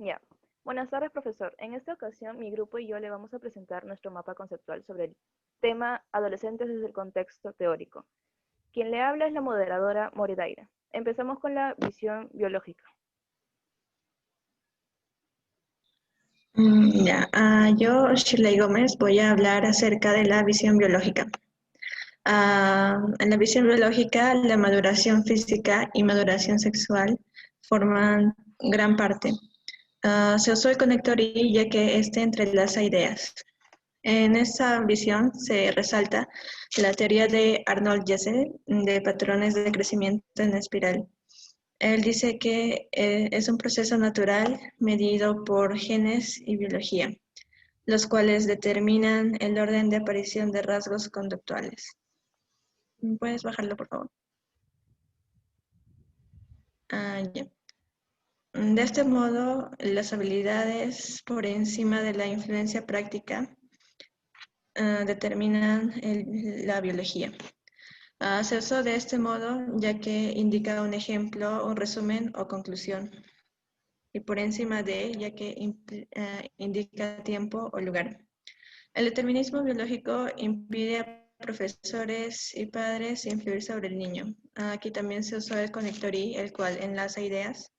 Ya. Buenas tardes, profesor. En esta ocasión, mi grupo y yo le vamos a presentar nuestro mapa conceptual sobre el tema adolescentes desde el contexto teórico. Quien le habla es la moderadora Moredaira. Empezamos con la visión biológica. Yo, Shirley Gómez, voy a hablar acerca de la visión biológica. En la visión biológica, la maduración física y maduración sexual forman gran parte. Se usó el conector I ya que este entrelaza ideas. En esta visión se resalta la teoría de Arnold Jessel de patrones de crecimiento en espiral. Él dice que es un proceso natural medido por genes y biología, los cuales determinan el orden de aparición de rasgos conductuales. ¿Puedes bajarlo, por favor? Ya. De este modo, las habilidades por encima de la influencia práctica determinan la biología. Se usó de este modo ya que indica un ejemplo, un resumen o conclusión, y por encima de ya que indica tiempo o lugar. El determinismo biológico impide a profesores y padres influir sobre el niño. Aquí también se usó el conector I, el cual enlaza ideas.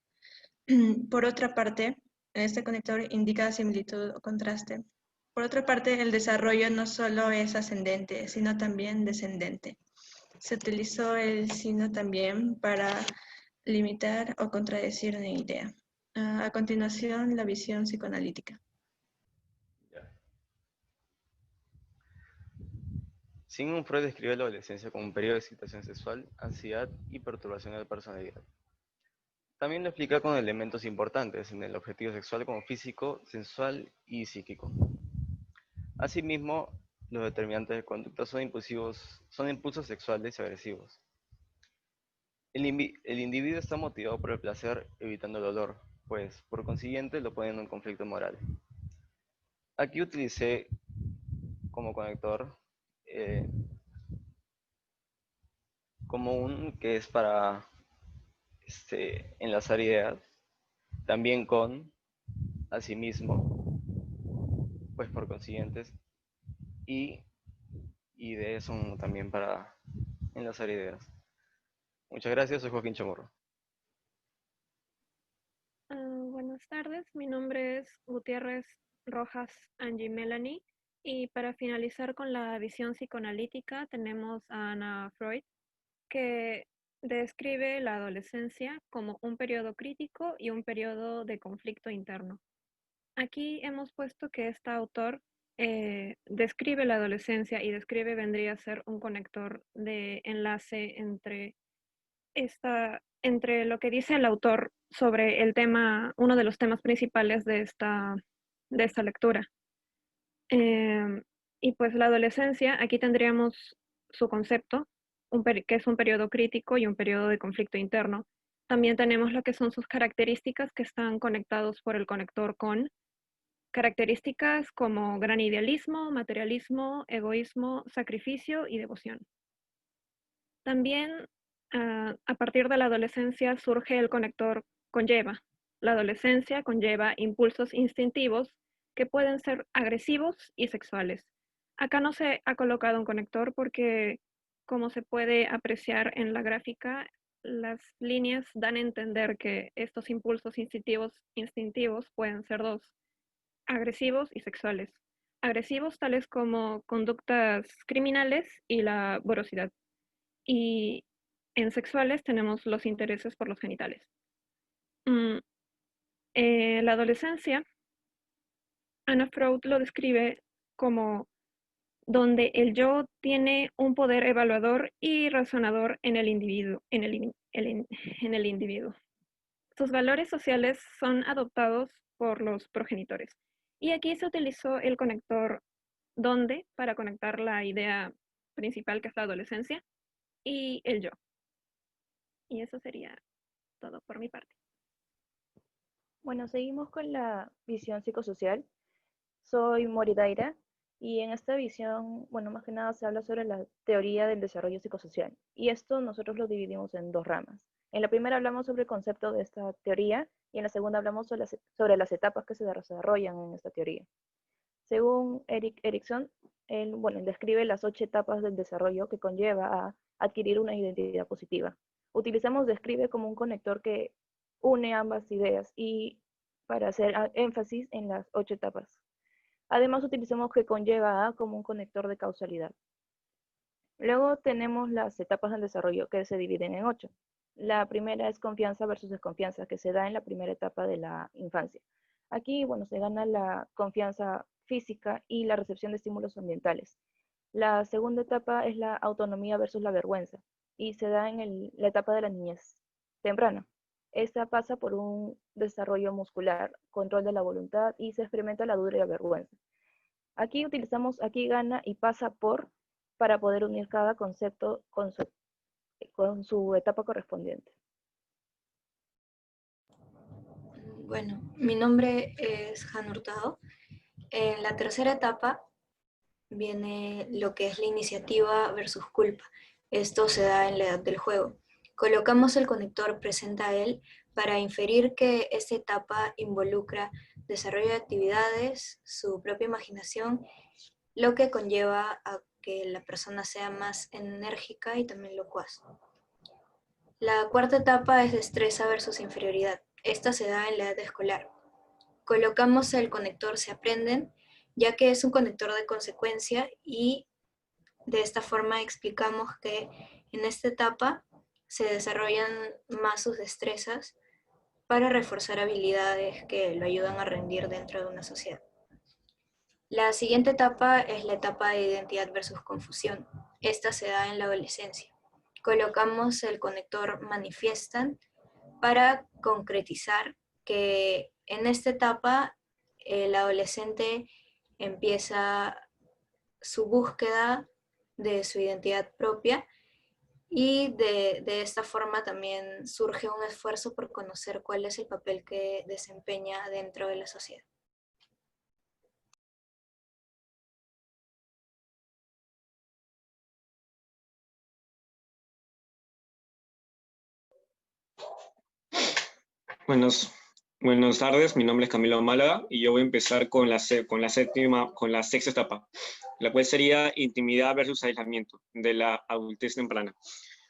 Por otra parte, este conector indica similitud o contraste. Por otra parte, el desarrollo no solo es ascendente, sino también descendente. Se utilizó el signo también para limitar o contradecir una idea. A continuación, la visión psicoanalítica. Ya. Sigmund Freud describe la adolescencia como un periodo de excitación sexual, ansiedad y perturbación de la personalidad. También lo explica con elementos importantes en el objetivo sexual como físico, sensual y psíquico. Asimismo, los determinantes de conducta son impulsos sexuales y agresivos. El individuo está motivado por el placer evitando el dolor, pues por consiguiente lo pone en un conflicto moral. Aquí utilicé como conector eh, común que es para enlazar ideas, también con, asimismo, pues por consiguientes, y de son también para enlazar ideas. Muchas gracias, soy Joaquín Chamorro. Buenas tardes, mi nombre es Gutiérrez Rojas Angie Melanie y para finalizar con la visión psicoanalítica tenemos a Anna Freud que describe la adolescencia como un periodo crítico y un periodo de conflicto interno. Aquí hemos puesto que este autor describe la adolescencia y vendría a ser un conector de enlace entre lo que dice el autor sobre el tema, uno de los temas principales de esta lectura. Y pues la adolescencia, aquí tendríamos su concepto, que es un periodo crítico y un periodo de conflicto interno. También tenemos lo que son sus características que están conectados por el conector con características como gran idealismo, materialismo, egoísmo, sacrificio y devoción. También a partir de la adolescencia surge el conector conlleva. La adolescencia conlleva impulsos instintivos que pueden ser agresivos y sexuales. Acá no se ha colocado un conector porque, como se puede apreciar en la gráfica, las líneas dan a entender que estos impulsos instintivos pueden ser dos, agresivos y sexuales. Agresivos tales como conductas criminales y la voracidad. Y en sexuales tenemos los intereses por los genitales. La adolescencia, Anna Freud lo describe como donde el yo tiene un poder evaluador y razonador en el individuo, en el individuo. Sus valores sociales son adoptados por los progenitores. Y aquí se utilizó el conector donde para conectar la idea principal que es la adolescencia y el yo. Y eso sería todo por mi parte. Bueno, seguimos con la visión psicosocial. Soy Moridaira y en esta visión, bueno, más que nada se habla sobre la teoría del desarrollo psicosocial. Y esto nosotros lo dividimos en dos ramas. En la primera hablamos sobre el concepto de esta teoría y en la segunda hablamos sobre las etapas que se desarrollan en esta teoría. Según Erik Erikson, él describe las 8 etapas del desarrollo que conlleva a adquirir una identidad positiva. Utilizamos describe como un conector que une ambas ideas y para hacer énfasis en las 8 etapas. Además, utilizamos que conlleva a como un conector de causalidad. Luego tenemos las etapas del desarrollo que se dividen en 8. La primera es confianza versus desconfianza, que se da en la primera etapa de la infancia. Aquí, se gana la confianza física y la recepción de estímulos ambientales. La segunda etapa es la autonomía versus la vergüenza y se da en la etapa de la niñez temprana. Esta pasa por un desarrollo muscular, control de la voluntad y se experimenta la duda y la vergüenza. Aquí utilizamos aquí gana y pasa por para poder unir cada concepto con su etapa correspondiente. Bueno, mi nombre es Hannah Hurtado. En la tercera etapa viene lo que es la iniciativa versus culpa. Esto se da en la edad del juego. Colocamos el conector presente a él para inferir que esta etapa involucra desarrollo de actividades, su propia imaginación, lo que conlleva a que la persona sea más enérgica y también locuaz. La cuarta etapa es destreza versus inferioridad. Esta se da en la edad escolar. Colocamos el conector se aprenden, ya que es un conector de consecuencia y de esta forma explicamos que en esta etapa se desarrollan más sus destrezas para reforzar habilidades que lo ayudan a rendir dentro de una sociedad. La siguiente etapa es la etapa de identidad versus confusión. Esta se da en la adolescencia. Colocamos el conector manifiestan para concretizar que en esta etapa el adolescente empieza su búsqueda de su identidad propia y de esta forma también surge un esfuerzo por conocer cuál es el papel que desempeña dentro de la sociedad. Buenas tardes, mi nombre es Camilo Málaga y yo voy a empezar con la sexta etapa, la cual sería intimidad versus aislamiento de la adultez temprana.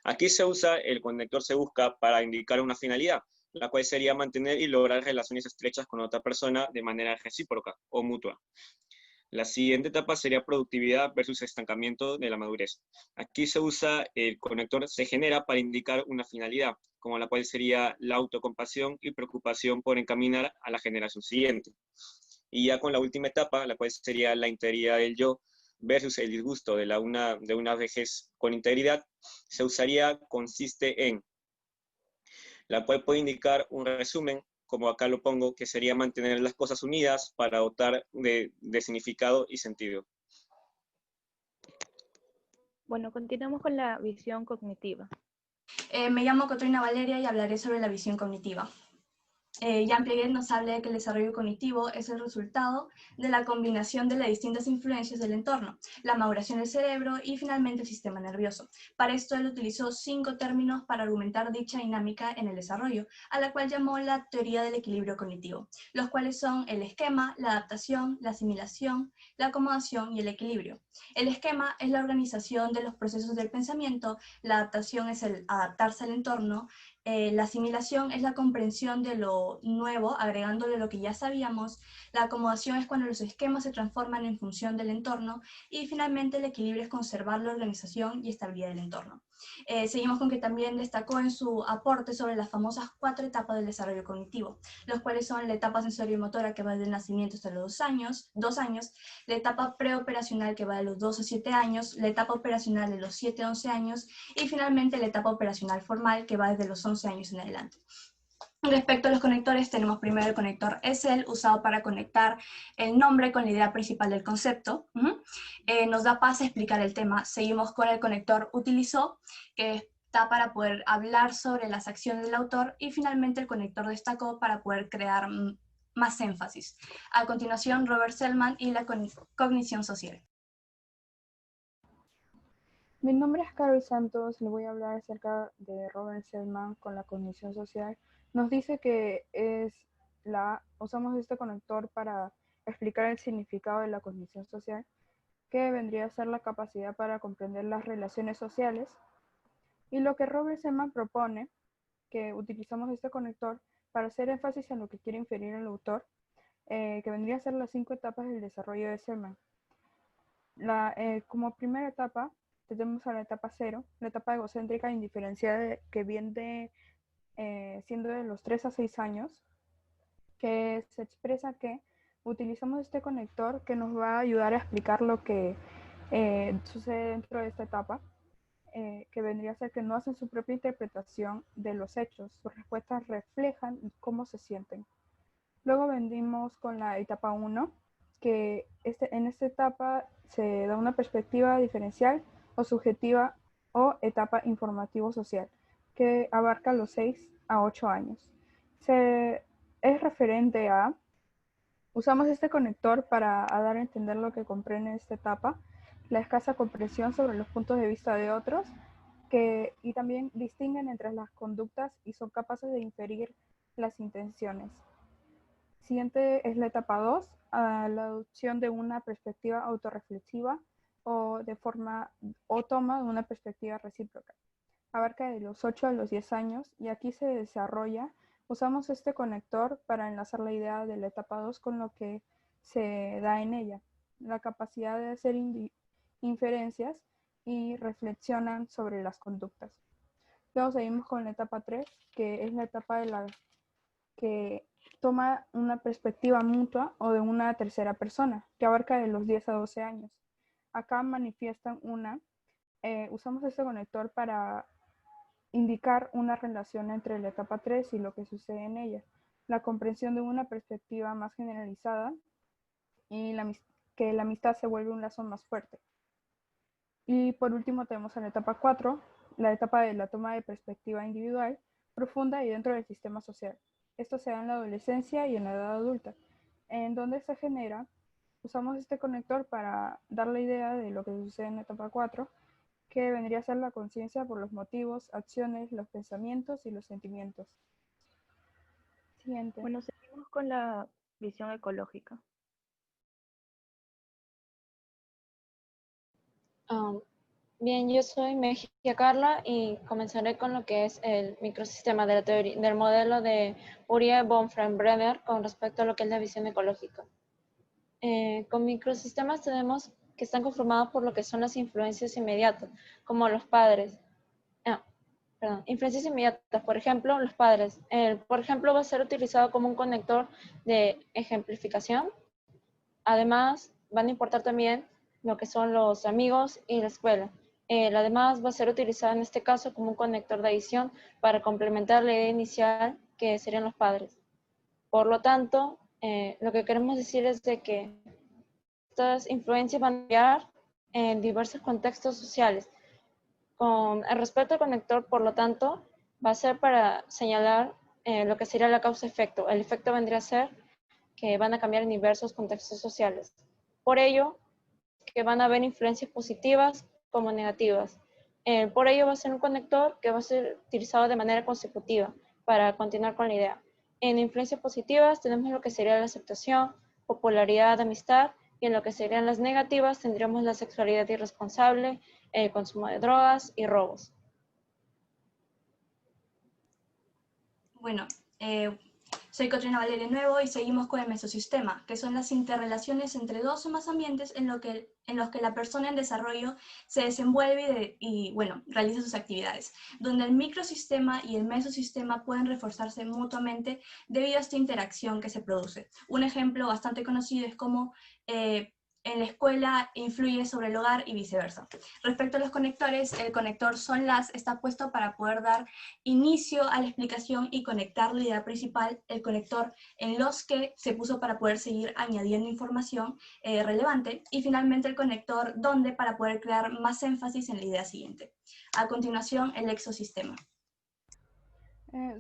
Aquí se usa el conector se busca para indicar una finalidad, la cual sería mantener y lograr relaciones estrechas con otra persona de manera recíproca o mutua. La siguiente etapa sería productividad versus estancamiento de la madurez. Aquí se usa el conector se genera para indicar una finalidad, como la cual sería la autocompasión y preocupación por encaminar a la generación siguiente. Y ya con la última etapa, la cual sería la integridad del yo versus el disgusto de una vejez con integridad, se usaría consiste en, la cual puede indicar un resumen, como acá lo pongo, que sería mantener las cosas unidas para dotar de significado y sentido. Bueno, continuamos con la visión cognitiva. Me llamo Cotrina Valeria y hablaré sobre la visión cognitiva. Jean Piaget nos habla de que el desarrollo cognitivo es el resultado de la combinación de las distintas influencias del entorno, la maduración del cerebro y finalmente el sistema nervioso. Para esto él utilizó 5 términos para argumentar dicha dinámica en el desarrollo, a la cual llamó la teoría del equilibrio cognitivo, los cuales son el esquema, la adaptación, la asimilación, la acomodación y el equilibrio. El esquema es la organización de los procesos del pensamiento, la adaptación es el adaptarse al entorno, la asimilación es la comprensión de lo nuevo, agregándole lo que ya sabíamos. La acomodación es cuando los esquemas se transforman en función del entorno. Y finalmente el equilibrio es conservar la organización y estabilidad del entorno. Seguimos con que también destacó en su aporte sobre las famosas 4 etapas del desarrollo cognitivo, los cuales son la etapa sensoriomotora que va desde el nacimiento hasta los 2 años, la etapa preoperacional que va de los 2 a 7 años, la etapa operacional de los 7 a 11 años y finalmente la etapa operacional formal que va desde los 11 años en adelante. Respecto a los conectores, tenemos primero el conector SL, usado para conectar el nombre con la idea principal del concepto. Nos da paz a explicar el tema. Seguimos con el conector utilizó, que está para poder hablar sobre las acciones del autor, y finalmente el conector destacó para poder crear más énfasis. A continuación, Robert Selman y la cognición social. Mi nombre es Carol Santos y le voy a hablar acerca de Robert Selman con la cognición social Nos dice que usamos este conector para explicar el significado de la cognición social, que vendría a ser la capacidad para comprender las relaciones sociales. Y lo que Robert Seman propone, que utilizamos este conector para hacer énfasis en lo que quiere inferir el autor, que vendría a ser las 5 etapas del desarrollo de Seman. Como primera etapa, tenemos a la etapa 0, la etapa egocéntrica indiferenciada, que viene siendo de los 3 a 6 años, que se expresa que utilizamos este conector que nos va a ayudar a explicar lo que sucede dentro de esta etapa, que vendría a ser que no hacen su propia interpretación de los hechos, sus respuestas reflejan cómo se sienten. Luego venimos con la etapa 1, que en esta etapa se da una perspectiva diferencial o subjetiva o etapa informativo-social, que abarca los 6 a 8 años. Es referente a, usamos este conector para dar a entender lo que comprende esta etapa, la escasa comprensión sobre los puntos de vista de otros, y también distinguen entre las conductas y son capaces de inferir las intenciones. Siguiente es la etapa 2, la adopción de una perspectiva autorreflexiva o toma de una perspectiva recíproca. Abarca de los 8 a los 10 años y aquí se desarrolla. Usamos este conector para enlazar la idea de la etapa 2 con lo que se da en ella, la capacidad de hacer inferencias y reflexionan sobre las conductas. Luego seguimos con la etapa 3, que es la etapa de la que toma una perspectiva mutua o de una tercera persona, que abarca de los 10 a 12 años. Acá manifiestan usamos este conector para indicar una relación entre la etapa 3 y lo que sucede en ella, la comprensión de una perspectiva más generalizada y que la amistad se vuelve un lazo más fuerte. Y por último tenemos a la etapa 4, la etapa de la toma de perspectiva individual, profunda y dentro del sistema social. Esto se da en la adolescencia y en la edad adulta, en donde se genera, usamos este conector para dar la idea de lo que sucede en la etapa 4, que vendría a ser la conciencia por los motivos, acciones, los pensamientos y los sentimientos. Siguiente. Bueno, seguimos con la visión ecológica. Bien, yo soy Mejía Carla y comenzaré con lo que es el microsistema de la teoría, del modelo de Uriel von Frombrander con respecto a lo que es la visión ecológica. Con microsistemas tenemos que están conformados por lo que son las influencias inmediatas, como los padres. Influencias inmediatas, por ejemplo, los padres. Por ejemplo, va a ser utilizado como un conector de ejemplificación. Además, van a importar también lo que son los amigos y la escuela. Además, va a ser utilizado en este caso como un conector de adición para complementar la idea inicial que serían los padres. Por lo tanto, lo que queremos decir es de que estas influencias van a cambiar en diversos contextos sociales. Con el respecto al conector, por lo tanto, va a ser para señalar lo que sería la causa-efecto. El efecto vendría a ser que van a cambiar en diversos contextos sociales. Por ello, que van a haber influencias positivas como negativas. Por ello va a ser un conector que va a ser utilizado de manera consecutiva para continuar con la idea. En influencias positivas tenemos lo que sería la aceptación, popularidad, amistad, y en lo que serían las negativas tendríamos la sexualidad irresponsable, el consumo de drogas y robos. Bueno, soy Catrina Valeria Nuevo y seguimos con el mesosistema, que son las interrelaciones entre dos o más ambientes en los que la persona en desarrollo se desenvuelve y realiza sus actividades, donde el microsistema y el mesosistema pueden reforzarse mutuamente debido a esta interacción que se produce. Un ejemplo bastante conocido es cómo en la escuela influye sobre el hogar y viceversa. Respecto a los conectores, el conector SONLAS está puesto para poder dar inicio a la explicación y conectar la idea principal. El conector ENLOSQUE se puso para poder seguir añadiendo información relevante, y finalmente el conector DONDE para poder crear más énfasis en la idea siguiente. A continuación, el exosistema.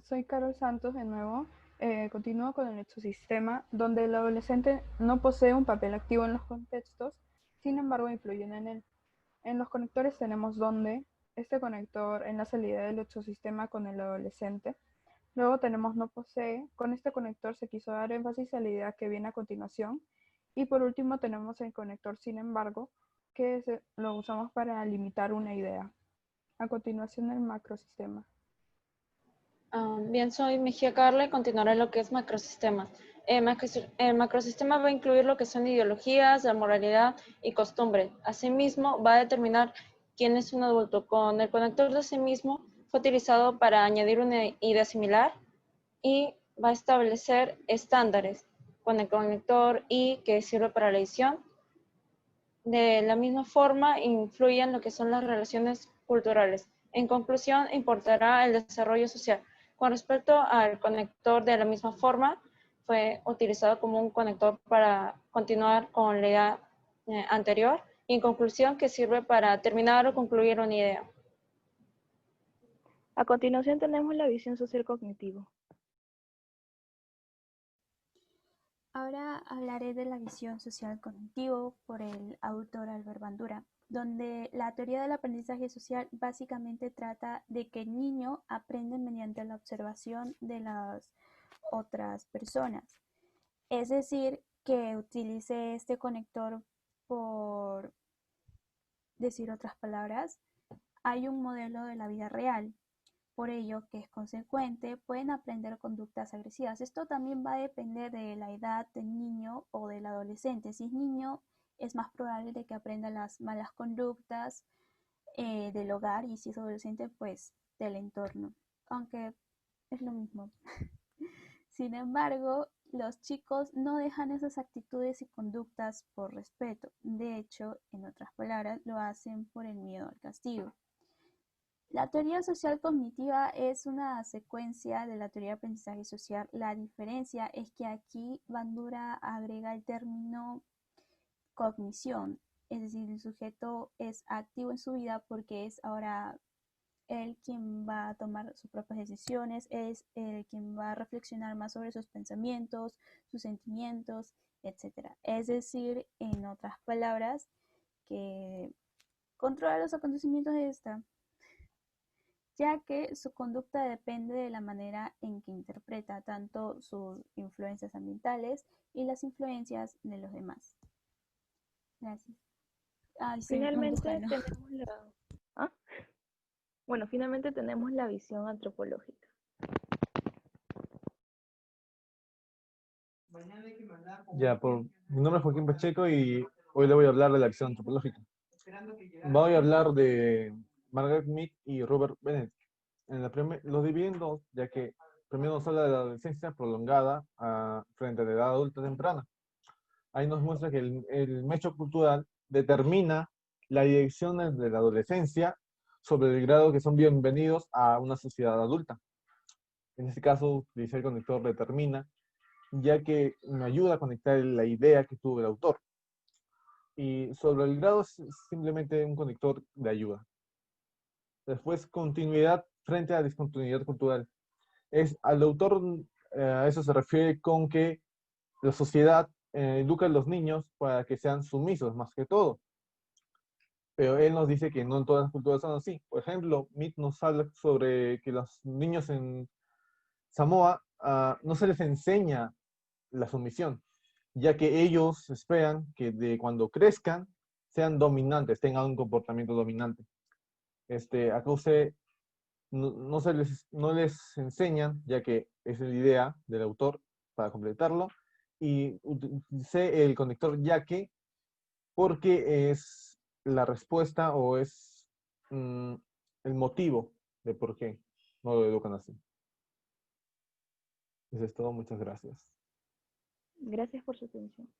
Soy Carol Santos de nuevo. Continúo con el exosistema, donde el adolescente no posee un papel activo en los contextos, sin embargo influyen en él. En los conectores tenemos DONDE. Este conector enlaza la idea del exosistema con el adolescente, Luego tenemos no posee. Con este conector se quiso dar énfasis a la idea que viene a continuación. Y por último tenemos el conector sin embargo, que lo usamos para limitar una idea. A continuación el macrosistema. Bien, soy Mejía Carla y continuaré lo que es macrosistema. El macrosistema va a incluir lo que son ideologías, la moralidad y costumbre. Asimismo, va a determinar quién es un adulto. Con el conector de sí mismo fue utilizado para añadir una idea similar y va a establecer estándares con el conector I que sirve para la edición. De la misma forma, influyen lo que son las relaciones culturales. En conclusión, importará el desarrollo social. Con respecto al conector, de la misma forma, fue utilizado como un conector para continuar con la idea anterior. Y en conclusión, que sirve para terminar o concluir una idea. A continuación tenemos la visión social cognitivo. Ahora hablaré de la visión social cognitivo por el autor Albert Bandura, donde la teoría del aprendizaje social básicamente trata de que el niño aprende mediante la observación de las otras personas. Es decir, que utilice este conector, por decir otras palabras, hay un modelo de la vida real. Por ello, que es consecuente, pueden aprender conductas agresivas. Esto también va a depender de la edad del niño o del adolescente. Si es niño, es más probable de que aprenda las malas conductas del hogar, y si es adolescente, pues del entorno, aunque es lo mismo. Sin embargo, los chicos no dejan esas actitudes y conductas por respeto. De hecho, en otras palabras, lo hacen por el miedo al castigo. La teoría social cognitiva es una secuencia de la teoría de aprendizaje social. La diferencia es que aquí Bandura agrega el término cognición, es decir, el sujeto es activo en su vida porque es ahora él quien va a tomar sus propias decisiones, es él quien va a reflexionar más sobre sus pensamientos, sus sentimientos, etc. Es decir, en otras palabras, que controla los acontecimientos de esta, ya que su conducta depende de la manera en que interpreta tanto sus influencias ambientales y las influencias de los demás. Gracias. Finalmente tenemos finalmente tenemos la visión antropológica. Mi nombre es Joaquín Pacheco y hoy le voy a hablar de la visión antropológica. Voy a hablar de Margaret Mead y Robert Bennett. Los divide en dos, ya que primero nos habla de la adolescencia prolongada frente a la edad adulta temprana. Ahí nos muestra que el hecho cultural determina la dirección de la adolescencia sobre el grado que son bienvenidos a una sociedad adulta. En este caso, utilicé el conector determina, ya que me ayuda a conectar la idea que tuvo el autor. Y sobre el grado es simplemente un conector de ayuda. Después, continuidad frente a discontinuidad cultural. Al autor a eso se refiere con que la sociedad educa a los niños para que sean sumisos más que todo. Pero él nos dice que no en todas las culturas son así. Por ejemplo, Mead nos habla sobre que los niños en Samoa no se les enseña la sumisión, ya que ellos esperan que de cuando crezcan sean dominantes, tengan un comportamiento dominante. Acá usted no les enseñan, ya que es la idea del autor para completarlo, y utilicé el conector ya que porque es la respuesta o es el motivo de por qué no lo educan así. Eso es todo, muchas gracias. Gracias por su atención.